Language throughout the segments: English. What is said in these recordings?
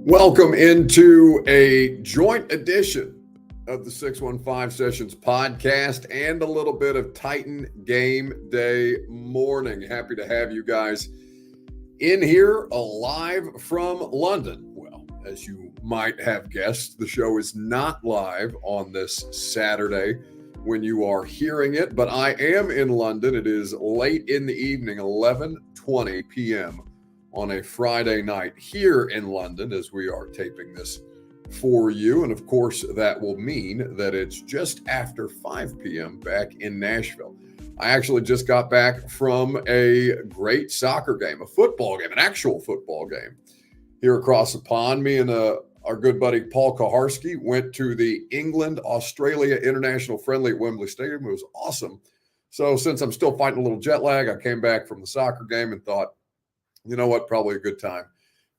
Welcome into a joint edition of the 615 Sessions podcast and a little bit of Titan Game Day morning. Happy to have you guys in here live from London. Well, as you might have guessed, the show is not live on this Saturday when you are hearing it, but I am in London. It is late in the evening, 11:20 p.m. on a Friday night here in London as we are taping this for you. And of course, that will mean that it's just after 5 p.m. back in Nashville. I actually just got back from a great soccer game, a football game, an actual football game here across the pond. Me and our good buddy Paul Kaharski went to the England-Australia International Friendly at Wembley Stadium. It was awesome. So since I'm still fighting a little jet lag, I came back from the soccer game and thought, you know what, probably a good time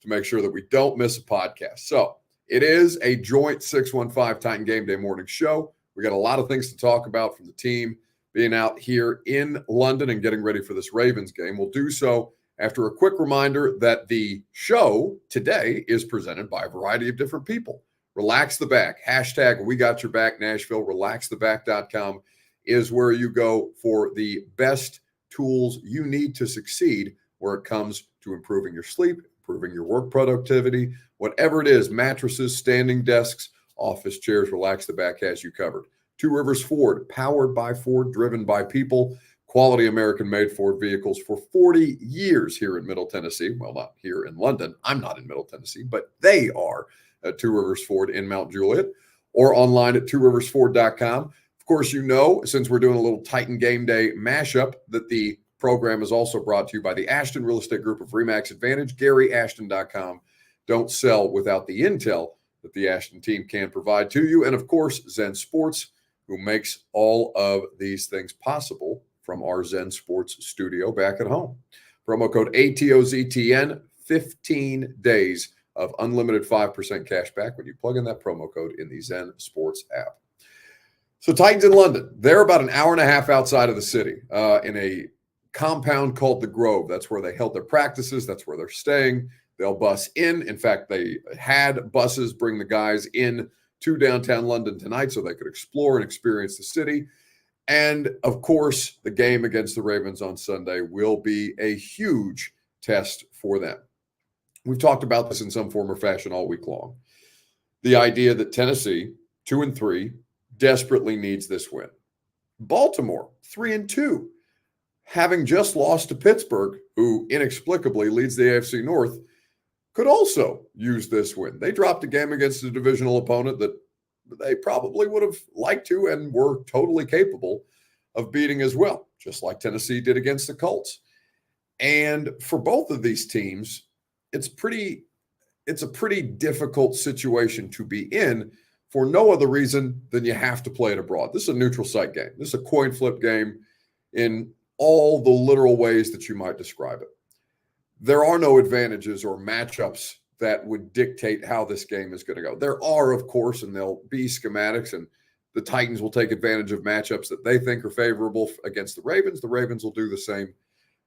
to make sure that we don't miss a podcast. So it is a joint 615 Titan Game Day morning show. We got a lot of things to talk about from the team being out here in London and getting ready for this Ravens game. We'll do so after a quick reminder that the show today is presented by a variety of different people. Relax the Back, hashtag We Got Your Back Nashville, relaxtheback.com is where you go for the best tools you need to succeed where it comes to improving your sleep, improving your work productivity, whatever it is, mattresses, standing desks, office chairs, Relax the Back has you covered. Two Rivers Ford, powered by Ford, driven by people, quality American-made Ford vehicles for 40 years here in Middle Tennessee. Well, not here in London. I'm not in Middle Tennessee, but they are at Two Rivers Ford in Mount Juliet or online at tworiversford.com. Of course, you know, since we're doing a little Titan Game Day mashup, that the program is also brought to you by the Ashton Real Estate Group of RE/MAX Advantage, GaryAshton.com. Don't sell without the intel that the Ashton team can provide to you. And of course, Zen Sports, who makes all of these things possible from our Zen Sports studio back at home. Promo code ATOZTN, 15 days of unlimited 5% cash back when you plug in that promo code in the Zen Sports app. So Titans in London, they're about an hour and a half outside of the city in a compound called the Grove. That's where they held their practices. That's where they're staying. They'll bus in. In fact, they had buses bring the guys in to downtown London tonight so they could explore and experience the city. And of course, the game against the Ravens on Sunday will be a huge test for them. We've talked about this in some form or fashion all week long. The idea that Tennessee, 2-3, desperately needs this win. Baltimore, 3-2. Having just lost to Pittsburgh, who inexplicably leads the AFC North, could also use this win. They dropped a game against a divisional opponent that they probably would have liked to and were totally capable of beating as well, just like Tennessee did against the Colts. And for both of these teams, it's a pretty difficult situation to be in for no other reason than you have to play it abroad. This is a neutral site game. This is a coin flip game in all the literal ways that you might describe it. There are no advantages or matchups that would dictate how this game is going to go. There are, of course, and there'll be schematics, and the Titans will take advantage of matchups that they think are favorable against the Ravens. The Ravens will do the same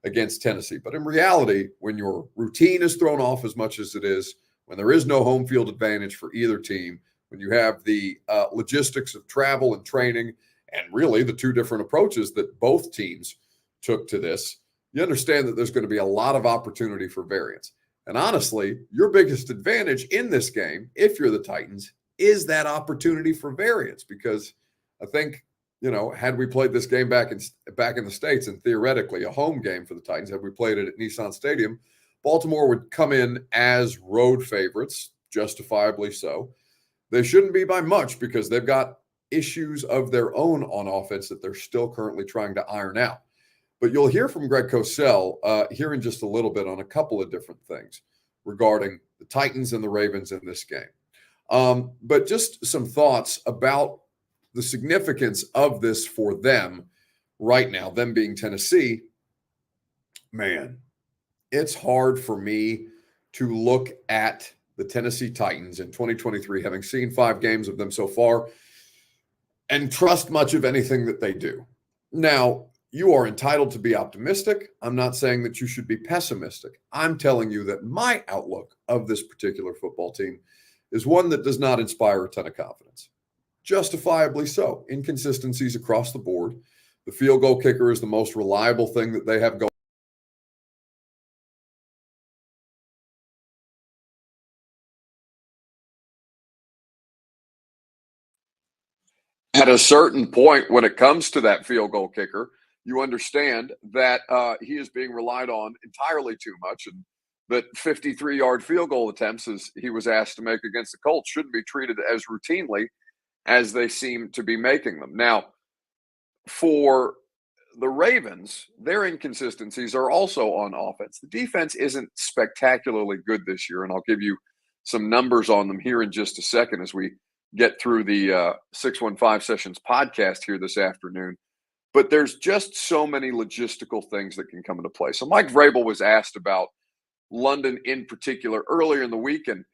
against Tennessee. But in reality, when your routine is thrown off as much as it is, when there is no home field advantage for either team, when you have the logistics of travel and training, and really the two different approaches that both teams took to this, you understand that there's going to be a lot of opportunity for variance. And honestly, your biggest advantage in this game, if you're the Titans, is that opportunity for variance. Because I think, you know, had we played this game back in the States, and theoretically a home game for the Titans, had we played it at Nissan Stadium, Baltimore would come in as road favorites, justifiably so. They shouldn't be by much because they've got issues of their own on offense that they're still currently trying to iron out. But you'll hear from Greg Cosell here in just a little bit on a couple of different things regarding the Titans and the Ravens in this game. But just some thoughts about the significance of this for them right now, them being Tennessee. Man, it's hard for me to look at the Tennessee Titans in 2023, having seen 5 games of them so far, and trust much of anything that they do. Now, you are entitled to be optimistic. I'm not saying that you should be pessimistic. I'm telling you that my outlook of this particular football team is one that does not inspire a ton of confidence. Justifiably so. Inconsistencies across the board. The field goal kicker is the most reliable thing that they have going. At a certain point, when it comes to that field goal kicker, you understand that he is being relied on entirely too much, and that 53-yard field goal attempts, as he was asked to make against the Colts, shouldn't be treated as routinely as they seem to be making them. Now, for the Ravens, their inconsistencies are also on offense. The defense isn't spectacularly good this year, and I'll give you some numbers on them here in just a second as we get through the 615 Sessions podcast here this afternoon. But there's just so many logistical things that can come into play. So Mike Vrabel was asked about London in particular earlier in the week and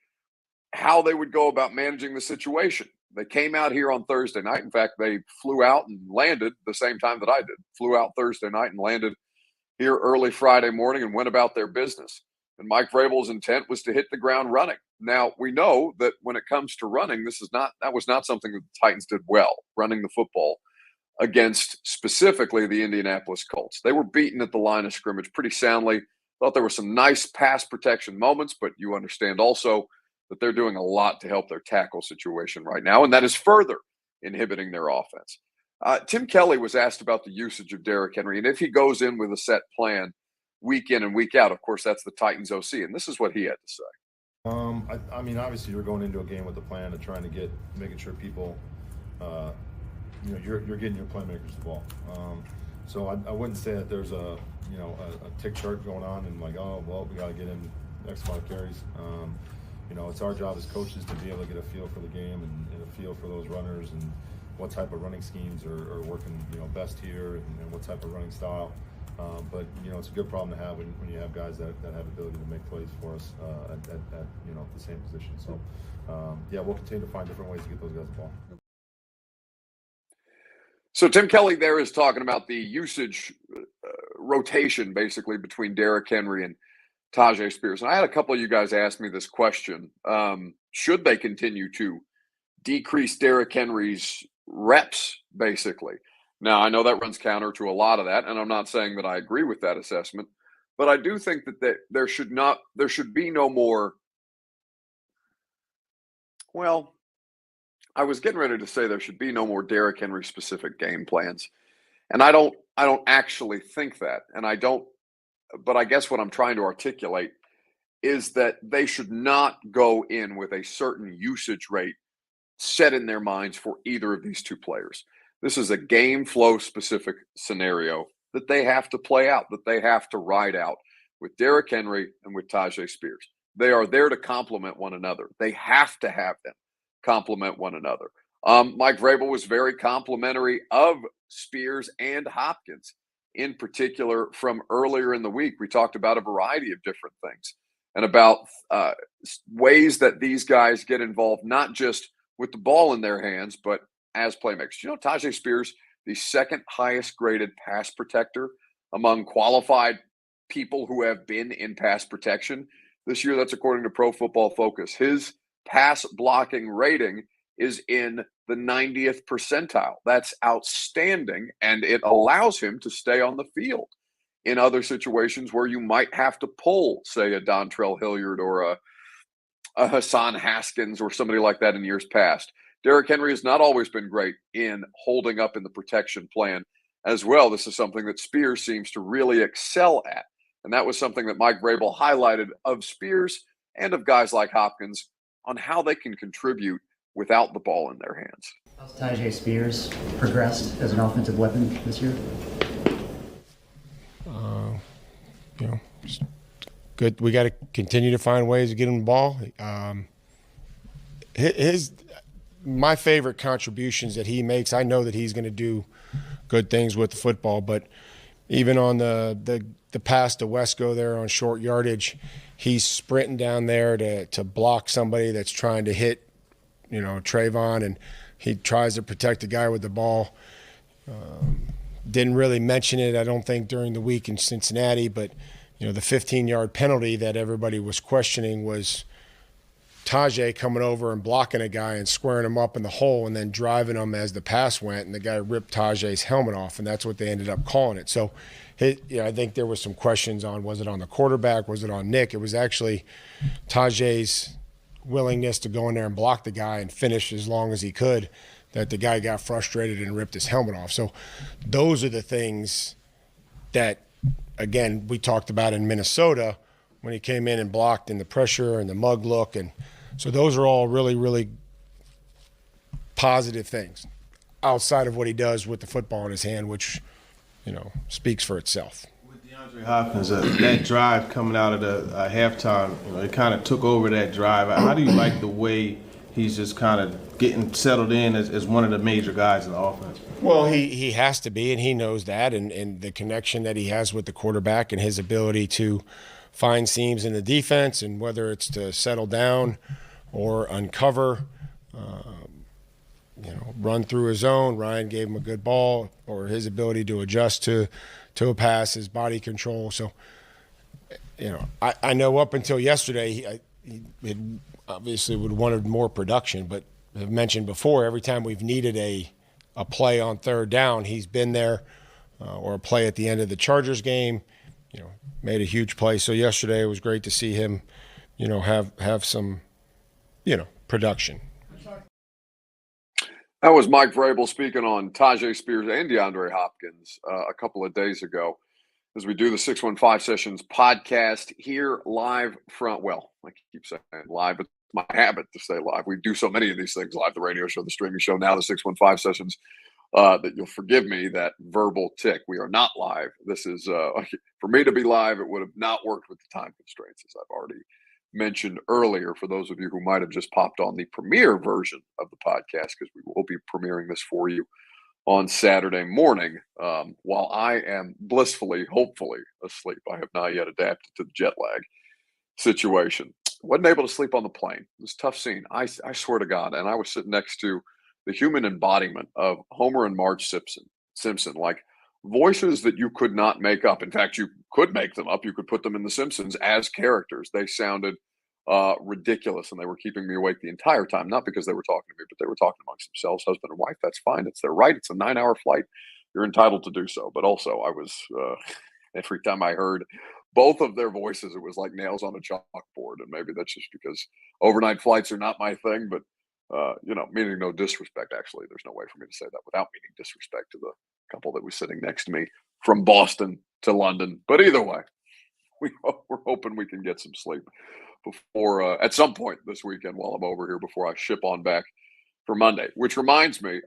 how they would go about managing the situation. They came out here on Thursday night. In fact, they flew out and landed the same time that I did. Flew out Thursday night and landed here early Friday morning and went about their business. And Mike Vrabel's intent was to hit the ground running. Now, we know that when it comes to running, that was not something that the Titans did well, running the football against specifically the Indianapolis Colts. They were beaten at the line of scrimmage pretty soundly. Thought there were some nice pass protection moments, but you understand also that they're doing a lot to help their tackle situation right now, and that is further inhibiting their offense. Tim Kelly was asked about the usage of Derrick Henry, and if he goes in with a set plan week in and week out. Of course, that's the Titans OC, and this is what he had to say. I mean, obviously, you're going into a game with a plan of trying to making sure people, you're getting your playmakers the ball. So I wouldn't say that there's a tick chart going on and like, oh, well, we got to get in X amount of carries. It's our job as coaches to be able to get a feel for the game and a feel for those runners and what type of running schemes are working, best here and what type of running style. But it's a good problem to have when you have guys that have ability to make plays for us at the same position. So we'll continue to find different ways to get those guys the ball. So Tim Kelly there is talking about the usage rotation basically between Derrick Henry and Tajay Spears. And I had a couple of you guys ask me this question. Should they continue to decrease Derrick Henry's reps, basically? Now, I know that runs counter to a lot of that, and I'm not saying that I agree with that assessment, but I do think that there should be no more. Well, I was getting ready to say there should be no more Derrick Henry specific game plans, and I don't actually think that, but I guess what I'm trying to articulate is that they should not go in with a certain usage rate set in their minds for either of these two players. This is a game flow specific scenario that they have to play out, that they have to ride out with Derrick Henry and with Tajay Spears. They are there to complement one another. They have to have them complement one another. Mike Vrabel was very complimentary of Spears and Hopkins in particular from earlier in the week. We talked about a variety of different things and about ways that these guys get involved, not just with the ball in their hands, but as playmakers. Tajay Spears, the second highest graded pass protector among qualified people who have been in pass protection this year. That's according to Pro Football Focus. His pass blocking rating is in the 90th percentile. That's outstanding, and it allows him to stay on the field in other situations where you might have to pull, say, a Dontrell Hilliard or a Hassan Haskins or somebody like that in years past. Derrick Henry has not always been great in holding up in the protection plan as well. This is something that Spears seems to really excel at. And that was something that Mike Vrabel highlighted of Spears and of guys like Hopkins on how they can contribute without the ball in their hands. How's Tajay Spears progressed as an offensive weapon this year? Just good. We got to continue to find ways to get him the ball. My favorite contributions that he makes, I know that he's going to do good things with the football, but even on the pass to Wesco there on short yardage, he's sprinting down there to block somebody that's trying to hit, Trayvon, and he tries to protect the guy with the ball. didn't really mention it, I don't think, during the week in Cincinnati, but the 15-yard penalty that everybody was questioning was Tajay coming over and blocking a guy and squaring him up in the hole and then driving him as the pass went, and the guy ripped Tajay's helmet off, and that's what they ended up calling it. So I think there was some questions on, was it on the quarterback, was it on Nick? It was actually Tajay's willingness to go in there and block the guy and finish as long as he could that the guy got frustrated and ripped his helmet off. So those are the things that, again, we talked about in Minnesota when he came in and blocked, and the pressure and the mug look. And so those are all really, really positive things outside of what he does with the football in his hand, which, speaks for itself. With DeAndre Hopkins, that drive coming out of the halftime, it kind of took over that drive. How do you like the way he's just kind of getting settled in as one of the major guys in the offense? Well, he has to be, and he knows that, and the connection that he has with the quarterback and his ability to find seams in the defense, and whether it's to settle down or uncover, run through his zone. Ryan gave him a good ball, or his ability to adjust to a pass, his body control. So, I know up until yesterday, he obviously would have wanted more production, but I've mentioned before, every time we've needed a play on third down, he's been there, or a play at the end of the Chargers game, made a huge play. So yesterday it was great to see him, have some, production. That was Mike Vrabel speaking on Tajay Spears and DeAndre Hopkins a couple of days ago as we do the 615 Sessions podcast here live from, I keep saying live, but it's my habit to say live. We do so many of these things live, the radio show, the streaming show, now the 615 Sessions, that you'll forgive me that verbal tick. We are not live. This is, for me to be live, it would have not worked with the time constraints, as I've already mentioned earlier, for those of you who might have just popped on the premiere version of the podcast, because we will be premiering this for you on Saturday morning, while I am blissfully, hopefully asleep. I have not yet adapted to the jet lag situation. Wasn't able to sleep on the plane. It was a tough scene. I swear to God. And I was sitting next to the human embodiment of Homer and Marge Simpson, like voices that you could not make up. In fact, you could make them up. You could put them in The Simpsons as characters. They sounded ridiculous, and they were keeping me awake the entire time, not because they were talking to me, but they were talking amongst themselves, husband and wife. That's fine. It's their right. It's a 9-hour flight. You're entitled to do so. But also, I was, every time I heard both of their voices, it was like nails on a chalkboard. And maybe that's just because overnight flights are not my thing, but meaning no disrespect. Actually, there's no way for me to say that without meaning disrespect to the couple that was sitting next to me from Boston to London. But either way, we're hoping we can get some sleep before at some point this weekend while I'm over here, before I ship on back for Monday. Which reminds me,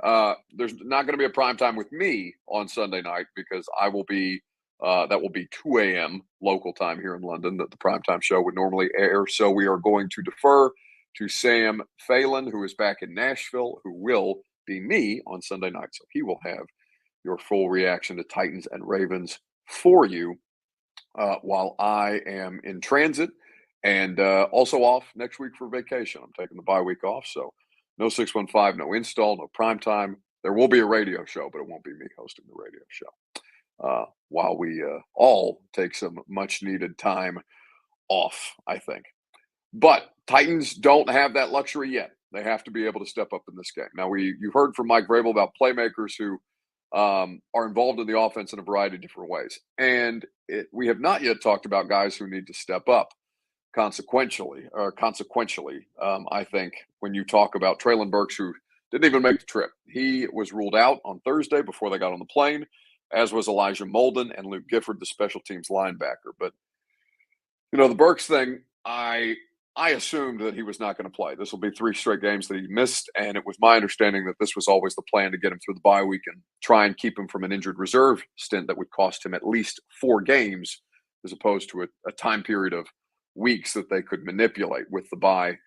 there's not going to be a prime time with me on Sunday night, because I will be that will be 2 a.m. local time here in London that the primetime show would normally air. So we are going to defer to Sam Phelan, who is back in Nashville, who will be me on Sunday night. So he will have your full reaction to Titans and Ravens for you while I am in transit and also off next week for vacation. I'm taking the bye week off, so no 615, no install, no primetime. There will be a radio show, but it won't be me hosting the radio show while we all take some much-needed time off, I think. But Titans don't have that luxury yet. They have to be able to step up in this game. Now, you heard from Mike Vrabel about playmakers who are involved in the offense in a variety of different ways. And we have not yet talked about guys who need to step up consequentially. I think when you talk about Treylon Burks, who didn't even make the trip. He was ruled out on Thursday before they got on the plane, as was Elijah Molden and Luke Gifford, the special teams linebacker. But, the Burks thing, I assumed that he was not going to play. This will be 3 straight games that he missed, and it was my understanding that this was always the plan, to get him through the bye week and try and keep him from an injured reserve stint that would cost him at least 4 games, as opposed to a time period of weeks that they could manipulate with the bye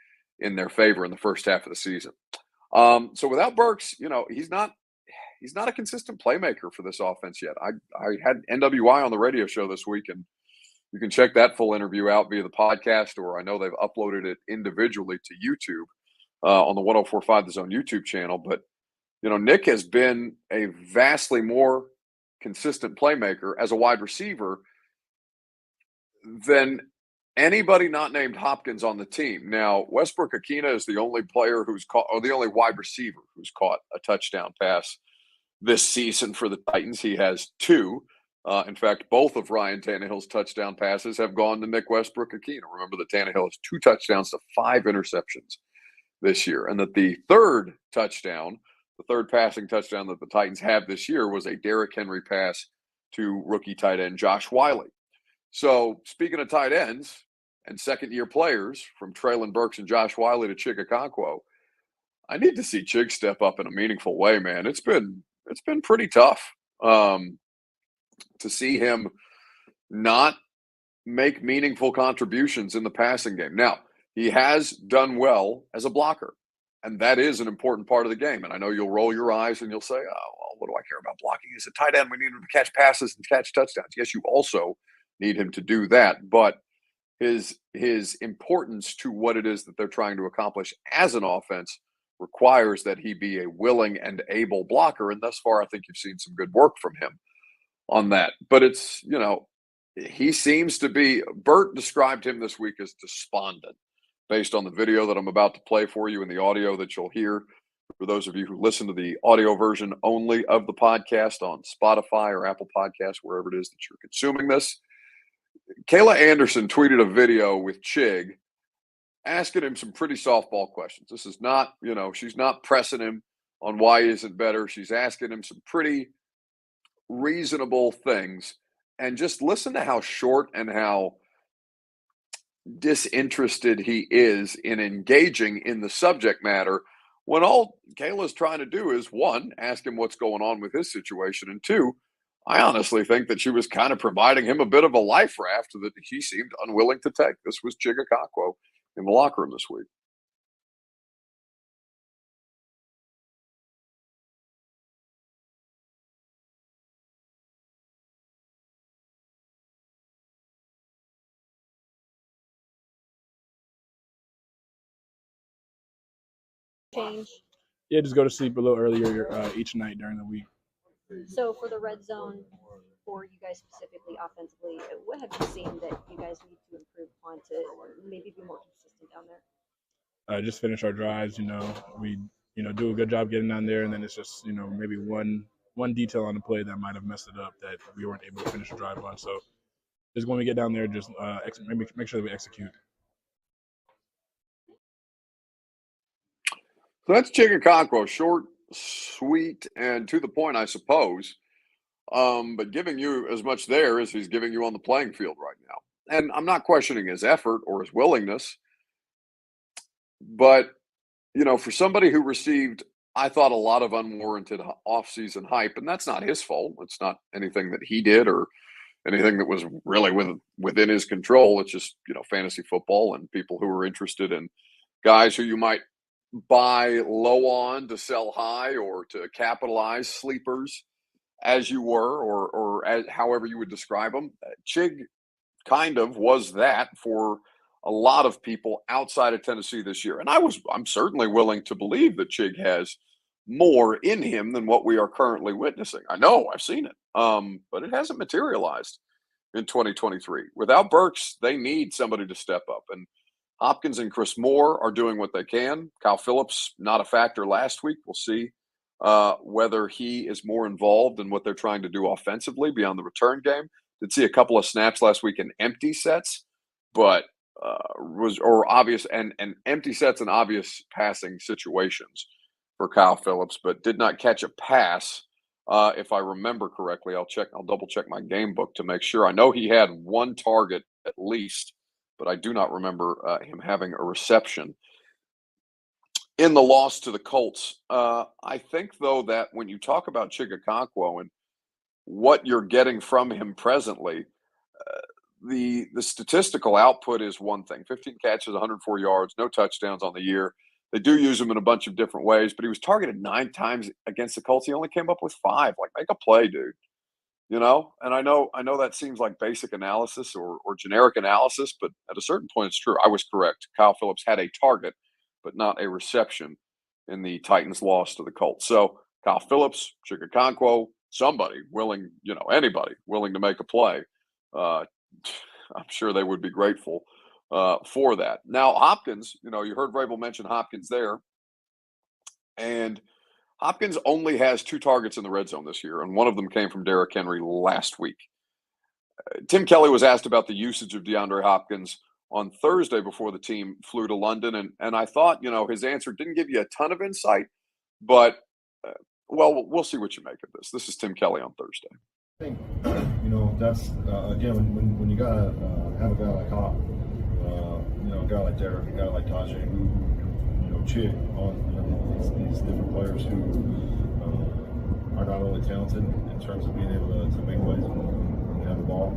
in their favor in the first half of the season. So without Burks, he's not a consistent playmaker for this offense yet. I had NWI on the radio show this week, and you can check that full interview out via the podcast, or I know they've uploaded it individually to YouTube on the 104.5 The Zone YouTube channel. But, Nick has been a vastly more consistent playmaker as a wide receiver than anybody not named Hopkins on the team. Now, Westbrook-Akina is the only player who's caught, or the only wide receiver who's caught a touchdown pass this season for the Titans. He has 2. In fact, both of Ryan Tannehill's touchdown passes have gone to Nick Westbrook-Akina. Remember that Tannehill has 2 touchdowns to 5 interceptions this year, and that the third passing touchdown that the Titans have this year was a Derrick Henry pass to rookie tight end Josh Wiley. So, speaking of tight ends and second-year players, from Traylon Burks and Josh Wiley to Chig Okonkwo, I need to see Chig step up in a meaningful way, man. It's been pretty tough to see him not make meaningful contributions in the passing game. Now, he has done well as a blocker, and that is an important part of the game. And I know you'll roll your eyes and you'll say, oh, well, what do I care about blocking? He's a tight end. We need him to catch passes and catch touchdowns. Yes, you also need him to do that. But his importance to what it is that they're trying to accomplish as an offense requires that he be a willing and able blocker. And thus far, I think you've seen some good work from him on that. But it's, he seems to be, Bert described him this week as despondent based on the video that I'm about to play for you and the audio that you'll hear. For those of you who listen to the audio version only of the podcast on Spotify or Apple Podcasts, wherever it is that you're consuming this, Kayla Anderson tweeted a video with Chig asking him some pretty softball questions. This is not, she's not pressing him on why he isn't better. She's asking him some pretty reasonable things. And just listen to how short and how disinterested he is in engaging in the subject matter when all Kayla's trying to do is, 1, ask him what's going on with his situation, and 2, I honestly think that she was kind of providing him a bit of a life raft that he seemed unwilling to take. This was Chig Okonkwo in the locker room this week. Change. Yeah, just go to sleep a little earlier each night during the week. So for the red zone, for you guys specifically offensively, what have you seen that you guys need to improve upon to maybe be more consistent down there? Just finish our drives. We do a good job getting down there, and then it's just maybe one detail on the play that might have messed it up that we weren't able to finish the drive on. So just when we get down there, just maybe make sure that we execute. So that's Chig Okonkwo, short, sweet, and to the point, I suppose. But giving you as much there as he's giving you on the playing field right now. And I'm not questioning his effort or his willingness. But, for somebody who received, I thought, a lot of unwarranted offseason hype, and that's not his fault. It's not anything that he did or anything that was really within his control. It's just, fantasy football and people who are interested in guys who you might buy low on to sell high or to capitalize, sleepers as you were, or as however you would describe them. Chig kind of was that for a lot of people outside of Tennessee this year. And I'm certainly willing to believe that Chig has more in him than what we are currently witnessing. I know, I've seen it. But it hasn't materialized in 2023. Without Burks, they need somebody to step up. And Hopkins and Chris Moore are doing what they can. Kyle Phillips, not a factor last week. We'll see whether he is more involved in what they're trying to do offensively beyond the return game. Did see a couple of snaps last week in empty sets, but obvious and empty sets and obvious passing situations for Kyle Phillips, but did not catch a pass. If I remember correctly, I'll double check my game book to make sure. I know he had one target at least, but I do not remember him having a reception in the loss to the Colts. I think, though, that when you talk about Chig Okonkwo and what you're getting from him presently, the statistical output is one thing. 15 catches, 104 yards, no touchdowns on the year. They do use him in a bunch of different ways, but he was targeted 9 times against the Colts. He only came up with 5. Like, make a play, dude. And I know that seems like basic analysis or generic analysis, but at a certain point, it's true. I was correct. Kyle Phillips had a target, but not a reception in the Titans' loss to the Colts. So Kyle Phillips, Chig Okonkwo, somebody willing, anybody willing to make a play, I'm sure they would be grateful for that. Now, Hopkins, you heard Vrabel mention Hopkins there, and Hopkins only has 2 targets in the red zone this year, and one of them came from Derrick Henry last week. Tim Kelly was asked about the usage of DeAndre Hopkins on Thursday before the team flew to London, and I thought, his answer didn't give you a ton of insight, but well, we'll see what you make of this. This is Tim Kelly on Thursday. I think, that's, again, when you got to have a guy like Hop, a guy like Derek, a guy like Tajay, who cheer on these different players who are not only talented in terms of being able to make plays when you have the ball,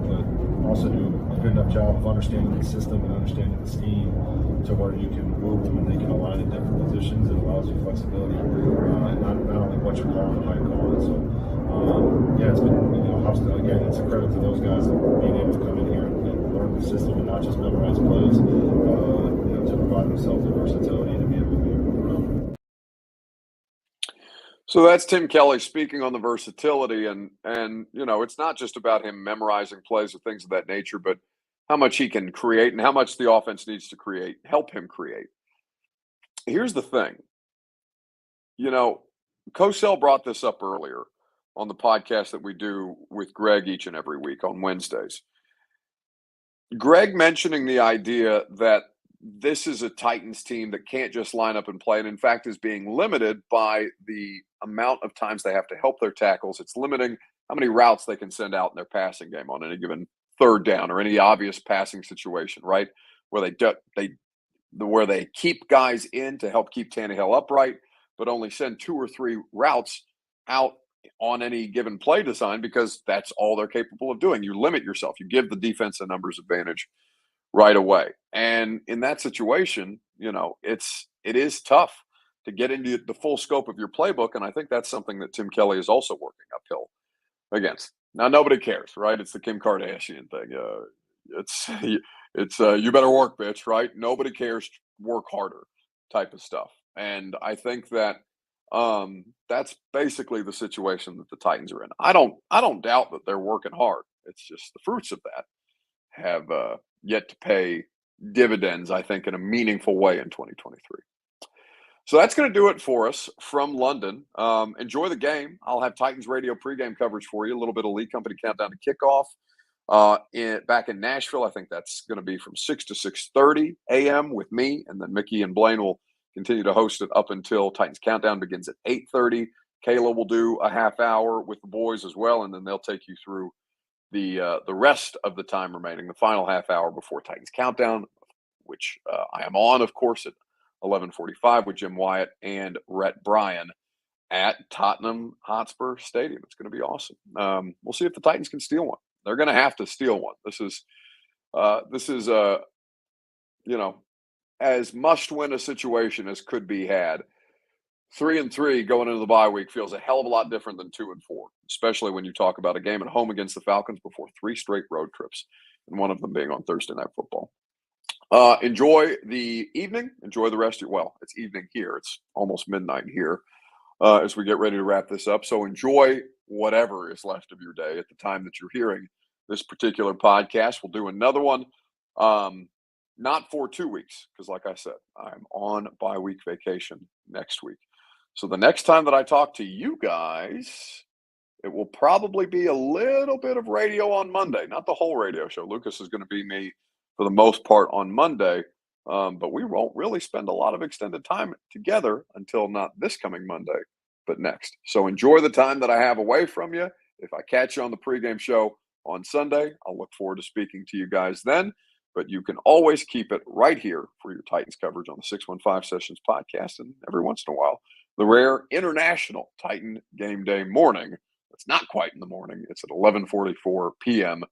but also do a good enough job of understanding the system and understanding the scheme to where you can move them and they can align in different positions. It allows you flexibility, and not only what you're calling and how you're calling it. So, it's been, again, it's a credit to those guys that being able to come in here and learn the system and not just memorize plays, to provide themselves the versatility to be able to move around. So that's Tim Kelly speaking on the versatility, and it's not just about him memorizing plays or things of that nature, but how much he can create and how much the offense needs to help him create. Here's the thing. Cosell brought this up earlier on the podcast that we do with Greg each and every week on Wednesdays. Greg mentioning the idea that this is a Titans team that can't just line up and play, and in fact is being limited by the amount of times they have to help their tackles. It's limiting how many routes they can send out in their passing game on any given third down or any obvious passing situation, right? Where they keep guys in to help keep Tannehill upright, but only send 2 or 3 routes out on any given play design because that's all they're capable of doing. You limit yourself. You give the defense a numbers advantage right away. And in that situation, it is tough to get into the full scope of your playbook. And I think that's something that Tim Kelly is also working uphill against. Now, nobody cares, right? It's the Kim Kardashian thing. It's you better work, bitch, right? Nobody cares. Work harder type of stuff. And I think that that's basically the situation that the Titans are in. I don't doubt that they're working hard. It's just the fruits of that have yet to pay dividends, I think, in a meaningful way in 2023. So that's going to do it for us from London. Enjoy the game. I'll have Titans radio pregame coverage for you. A little bit of Lead Company countdown to kickoff back in Nashville. I think that's going to be from 6 to 6:30 a.m. with me, and then Mickey and Blaine will continue to host it up until Titans Countdown begins at 8:30. Kayla will do a half hour with the boys as well, and then they'll take you through the rest of the time remaining, the final half hour before Titans Countdown, which I am on, of course, at 11:45 with Jim Wyatt and Rhett Bryan at Tottenham Hotspur Stadium. It's going to be awesome. We'll see if the Titans can steal one. They're going to have to steal one. This is as must-win a situation as could be had. 3-3 going into the bye week feels a hell of a lot different than 2-4, especially when you talk about a game at home against the Falcons before 3 straight road trips, and one of them being on Thursday Night Football. Enjoy the evening. Enjoy the rest of it's evening here. It's almost midnight here as we get ready to wrap this up. So enjoy whatever is left of your day at the time that you're hearing this particular podcast. We'll do another one. Not for 2 weeks, because like I said, I'm on bye-week vacation next week. So the next time that I talk to you guys, it will probably be a little bit of radio on Monday. Not the whole radio show. Lucas is going to be me for the most part on Monday, but we won't really spend a lot of extended time together until not this coming Monday, but next. So enjoy the time that I have away from you. If I catch you on the pregame show on Sunday, I'll look forward to speaking to you guys then. But you can always keep it right here for your Titans coverage on the 615 Sessions podcast. And every once in a while, the rare international Titan game day morning. It's not quite in the morning. It's at 11:44 p.m.